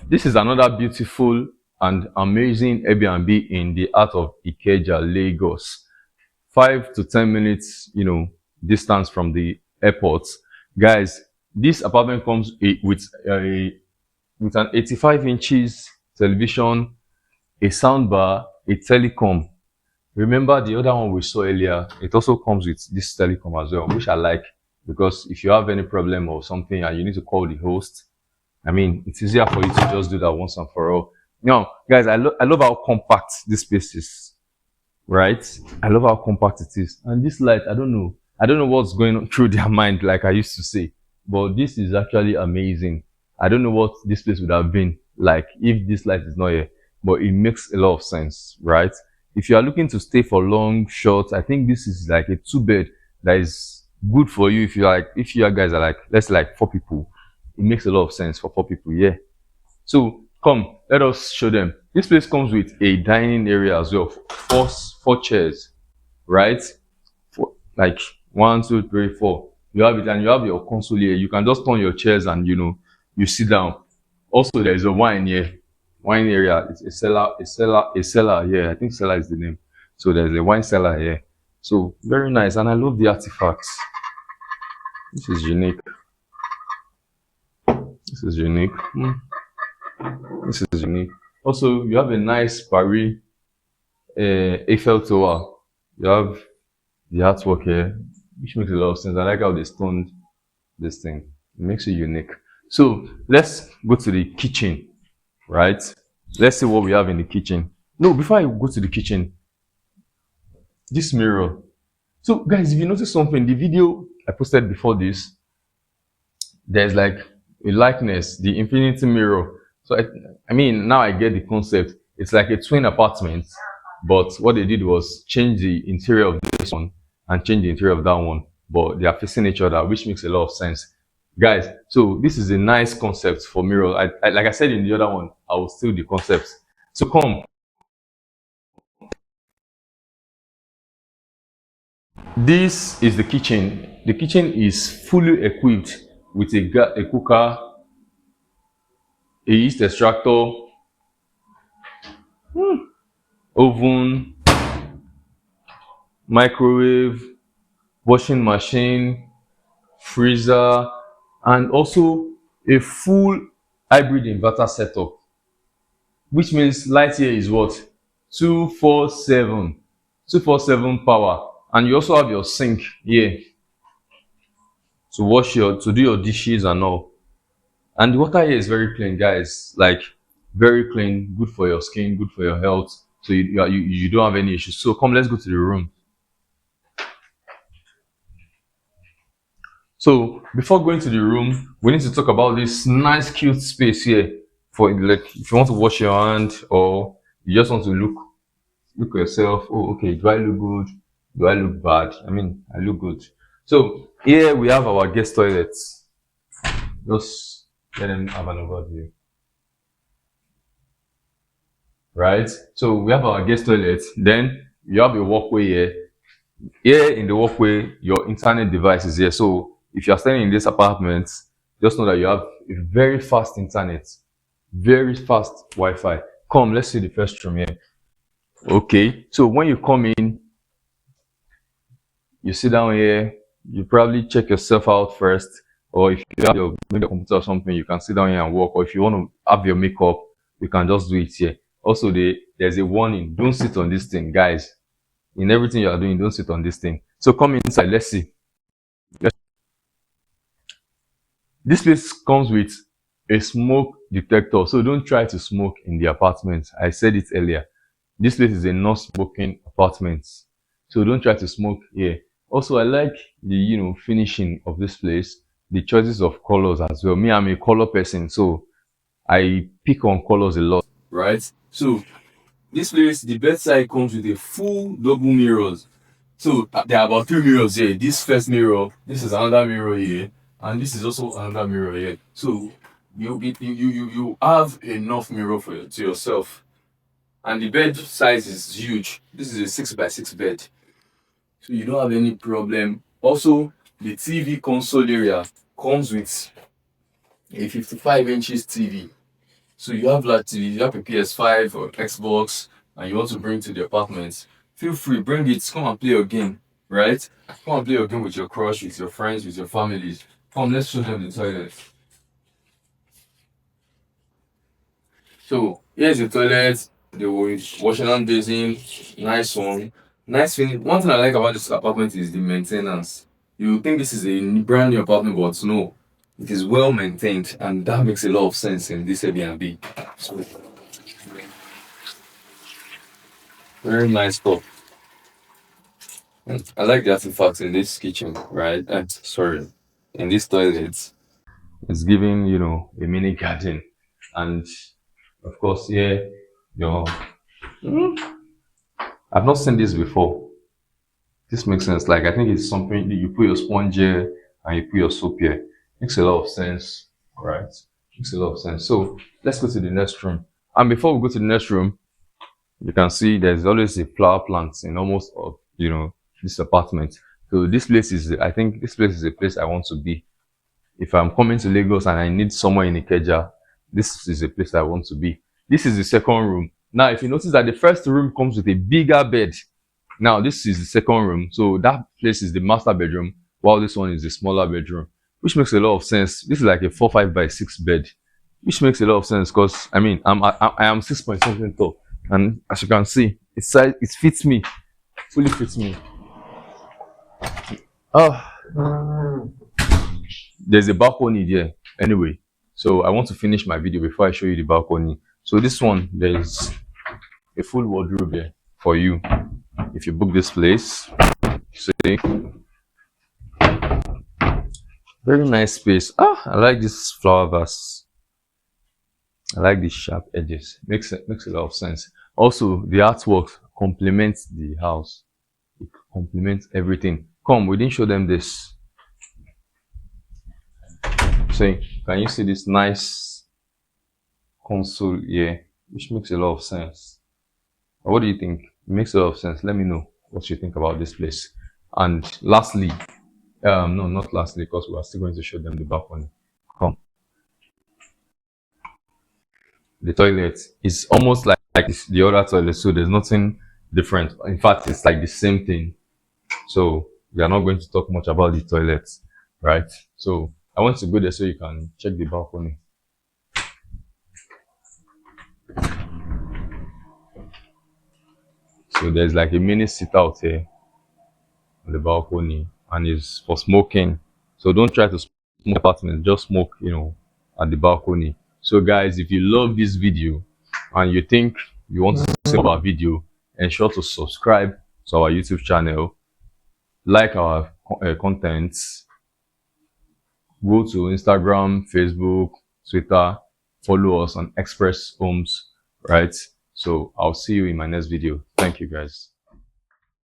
This is another beautiful and amazing Airbnb in the heart of Ikeja, Lagos. 5 to 10 minutes, distance from the airport. Guys, this apartment comes with an 85 inches television, a soundbar, a telecom. Remember the other one we saw earlier? It also comes with this telecom as well, which I like because if you have any problem or something and you need to call the host, I mean, it's easier for you to just do that once and for all. Now, guys, I love how compact this space is, right? I love how compact it is. And this light, I don't know. I don't know what's going on through their mind, like I used to say. But this is actually amazing. I don't know what this place would have been like if this light is not here. But it makes a lot of sense, right? If you are looking to stay for long, short, I think this is like a two bed that is good for you if you guys are like, let's say like 4 people. It makes a lot of sense for 4 people, yeah. So come, let us show them. This place comes with a dining area as well. Four chairs, right? Like 1, 2, 3, 4. You have it, and you have your console here. You can just turn your chairs and you sit down. Also, there is a wine here. Wine area. It's a cellar. Yeah, I think cellar is the name. So there's a wine cellar here. So very nice, and I love the artifacts. This is unique. This is unique. This is unique. Also, you have a nice Paris Eiffel Tower. You have the artwork here, which makes a lot of sense. I like how they stoned this thing. It makes it unique. So let's go to the kitchen, right? Let's see what we have in the kitchen. No, before I go to the kitchen, this mirror. So guys, if you notice something, the video I posted before this, there's like a likeness, the infinity mirror. So I mean, now I get the concept. It's like a twin apartment, but what they did was change the interior of this one and change the interior of that one, but they are facing each other, which makes a lot of sense, guys. So this is a nice concept for mirror. Like I said in the other one, I will steal the concept. So come, this is the kitchen. The kitchen is fully equipped with a cooker, a yeast extractor, oven, microwave, washing machine, freezer, and also a full hybrid inverter setup, which means light here is what? 247. 247 power. And you also have your sink here to do your dishes and all. And the water here is very clean, guys. Like very clean, good for your skin, good for your health. So you don't have any issues. So come, let's go to the room. So before going to the room, we need to talk about this nice cute space here for like if you want to wash your hand or you just want to look at yourself. Oh, okay, do I look good? Do I look bad? I mean, I look good. So here we have our guest toilets. Just let them have an overview. Right? So we have our guest toilet. Then you have a walkway here. Here in the walkway, your internet device is here. So if you are staying in this apartment, just know that you have a very fast internet, very fast Wi-Fi. Come, let's see the first room here. Okay, so when you come in, you sit down here, you probably check yourself out first, or if you have your maybe a computer or something, you can sit down here and work, or if you want to have your makeup, you can just do it here. Also, there's a warning: don't sit on this thing, guys. In everything you are doing, don't sit on this thing. So come inside, let's see. This place comes with a smoke detector, so don't try to smoke in the apartment. I said it earlier. This place is a non-smoking apartment, so don't try to smoke here. Also, I like the finishing of this place, the choices of colors as well. Me, I'm a color person, so I pick on colors a lot. Right? So this place, the bedside comes with a full double mirrors. So there are about 3 mirrors here. This first mirror, this is another mirror here, and this is also another mirror here. So you have enough mirror to yourself. And the bed size is huge. This is a 6 by 6 bed, so you don't have any problem. Also, the TV console area comes with a 55 inches TV. So you have like TV, you have a PS5 or Xbox, and you want to bring to the apartment. Feel free, bring it. Come and play your game, right? Come and play your game with your crush, with your friends, with your families. Come, let's show them the toilet. So here's the toilet, the washing and basin, nice one, nice finish. One thing I like about this apartment is the maintenance. You think this is a brand new apartment, but no, it is well maintained, and that makes a lot of sense in this Airbnb. So very nice stuff. And I like the artifacts in this kitchen, right? Sorry, in this toilet. It's giving, a mini garden, and of course, yeah, your. I've not seen this before. This makes sense. Like, I think it's something you put your sponge here and you put your soap here. Makes a lot of sense, right? Makes a lot of sense. So let's go to the next room. And before we go to the next room, you can see there's always a flower plant in almost this apartment. So this place is, I think this place is a place I want to be. If I'm coming to Lagos and I need somewhere in Ikeja, this is a place I want to be. This is the second room. Now, if you notice that the first room comes with a bigger bed. Now, this is the second room. So that place is the master bedroom, while this one is the smaller bedroom, which makes a lot of sense. This is like a 4 5 by 6 bed, which makes a lot of sense because I mean I am 6 point something tall, and as you can see, it fits me, fully fits me. Oh, there's a balcony there anyway. So I want to finish my video before I show you the balcony. So this one, there's a full wardrobe here for you if you book this place. See, very nice space. I like this flower vase. I like these sharp edges. Makes a lot of sense. Also, the artwork complements the house. It complements everything. Come, we didn't show them this. So, can you see this nice console here, which makes a lot of sense? What do you think? It makes a lot of sense. Let me know what you think about this place. And lastly, no, not lastly, because we are still going to show them the balcony. Come. The toilet is almost like the other toilet, so there's nothing different. In fact, it's like the same thing. So we are not going to talk much about the toilet, right? So I want to go there so you can check the balcony. So there's like a mini sit out here on the balcony, and it's for smoking. So don't try to smoke apartment, just smoke, at the balcony. So guys, if you love this video and you think you want to see our video, ensure to subscribe to our YouTube channel, like our contents, go to Instagram, Facebook, Twitter, follow us on Express Homes, right? So I'll see you in my next video. Thank you guys.